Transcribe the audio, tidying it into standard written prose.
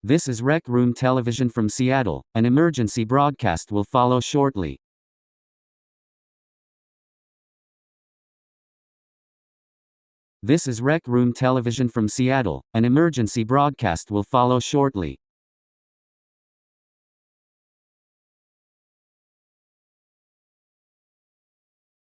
This is Rec Room Television from Seattle. An emergency broadcast will follow shortly. This is Rec Room Television from Seattle. An emergency broadcast will follow shortly.